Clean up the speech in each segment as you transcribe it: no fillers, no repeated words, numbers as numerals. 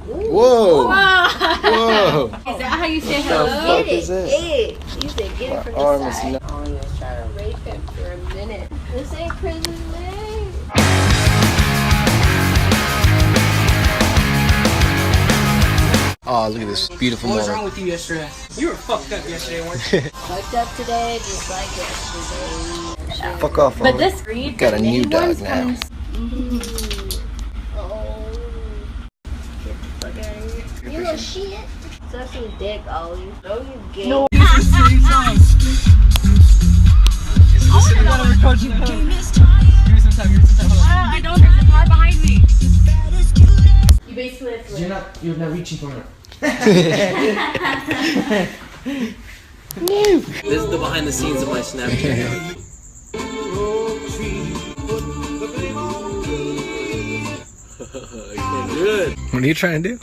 Whoa! Whoa! Is that how you say hello? What the fuck is that? You said get it from the side. Oh, you're trying to rape him for a minute. This ain't prison land. Oh, look at this beautiful What was moment. wrong with you yesterday? You were fucked up yesterday, weren't you? Fucked up today, just like yesterday. Fuck off. But this breed got a new dog now. Oh. Get the fuck out of here. You little shit. Suck some dick, Ollie. No, you gay. No. I don't. There's a car behind me. You basically have to You're not reaching for it. This is the behind the scenes of my Snapchat. Good. What are you trying to do?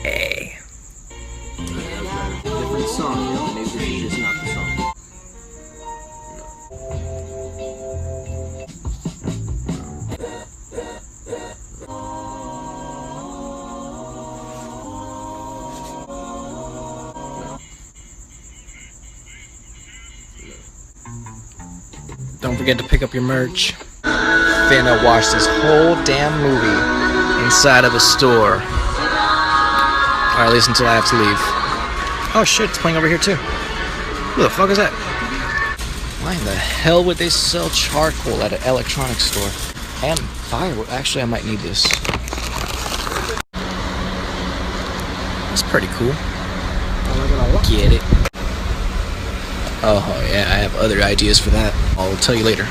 Hey. Different song, you know, maybe this is just not the song. Don't forget to pick up your merch. Finna watch this whole damn movie inside of a store. Or at least until I have to leave. Oh shit, it's playing over here too. Who the fuck is that? Why in the hell would they sell charcoal at an electronics store? And firewood. Actually, I might need this. That's pretty cool. Get it. Oh yeah, I have other ideas for that. I'll tell you later.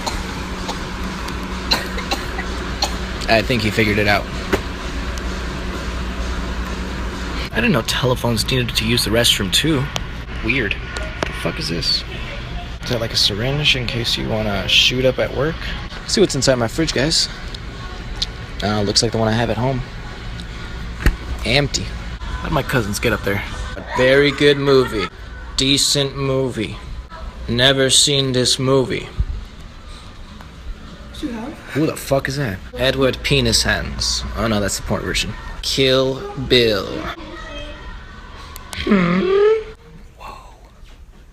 I think he figured it out. I didn't know telephones needed to use the restroom too. Weird. What the fuck is this? Is that like a syringe in case you want to shoot up at work? Let's see what's inside my fridge, guys. Looks like the one I have at home. Empty. How did my cousins get up there? A very good movie. Decent movie. Never seen this movie. You have? Who the fuck is that? Edward Penis Hands. Oh no, that's the porn version. Kill Bill. Whoa.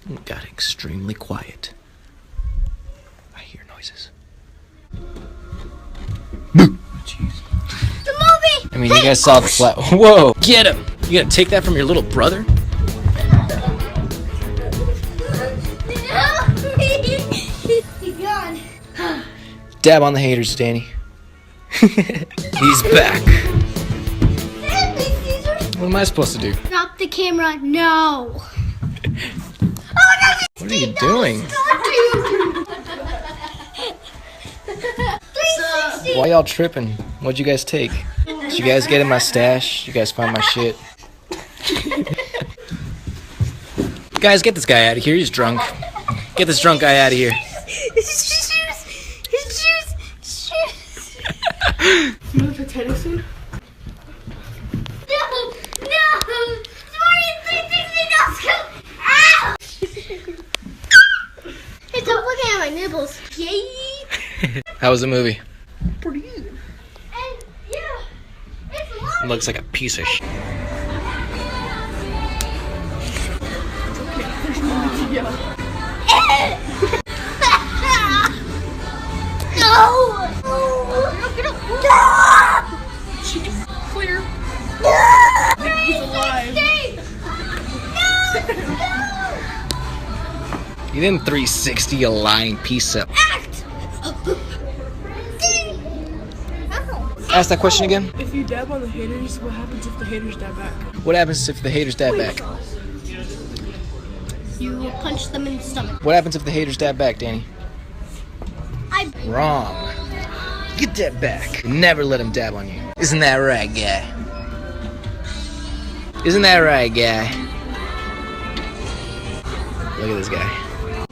It got extremely quiet. I hear noises. Jeez. the movie! I mean, you guys saw the flat. Whoa! Get him! You gonna take that from your little brother? He's gone. Dab on the haters, Danny. He's back. What am I supposed to do? Drop the camera, no. What are you doing? Why y'all tripping? What'd you guys take? Did you guys get in my stash? You guys find my shit? Guys, get this guy out of here. He's drunk. Get this drunk guy out of here. His shoes. You want potato soup? No. Sorry, please, ow! Hey, stop looking at my nipples. Yay! How was the movie? Pretty good. And, yeah, it's long. It looks like a piece of shit. No! She's clear. No! He's alive. You didn't 360, you lying piece of... Act! Ask that question again. If you dab on the haters, what happens if the haters dab back? What happens if the haters dab back? You punch them in the stomach. What happens if the haters dab back, Danny? Wrong. Get that back. Never let him dab on you. Isn't that right, guy? Isn't that right, guy? Look at this guy.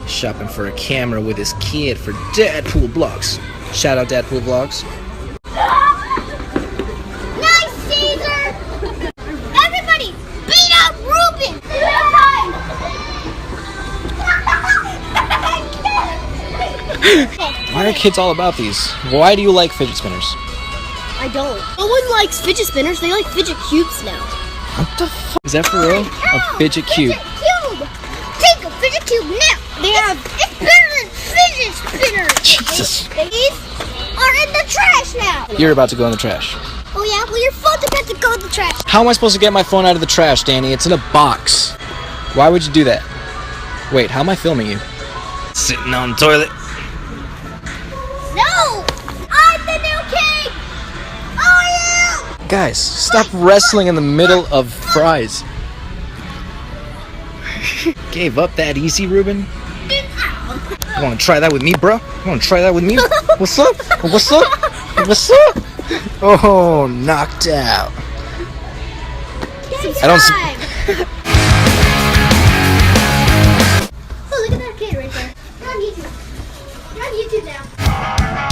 Shopping for a camera with his kid for Dadpool Vlogs. Shout out Dadpool Vlogs. Nice, Caesar! Everybody, beat up Ruben! Why are kids all about these? Why do you like fidget spinners? I don't. No one likes fidget spinners. They like fidget cubes now. What the fuck? Is that for real? A fidget cube. Fidget cube. Take a fidget cube now. It's better than fidget spinners. Jesus. These are in the trash now. You're about to go in the trash. Oh yeah, well your phone's about to go in the trash. How am I supposed to get my phone out of the trash, Danny? It's in a box. Why would you do that? Wait, how am I filming you? Sitting on the toilet. No! I'm the new king! Oh yeah! Guys, stop wrestling in the middle of fries. Gave up that easy, Ruben? You wanna try that with me, bro? You wanna try that with me? What's up? What's up? What's up? Oh, knocked out. I don't Oh, look at that kid right there. You're on YouTube. You're on YouTube now.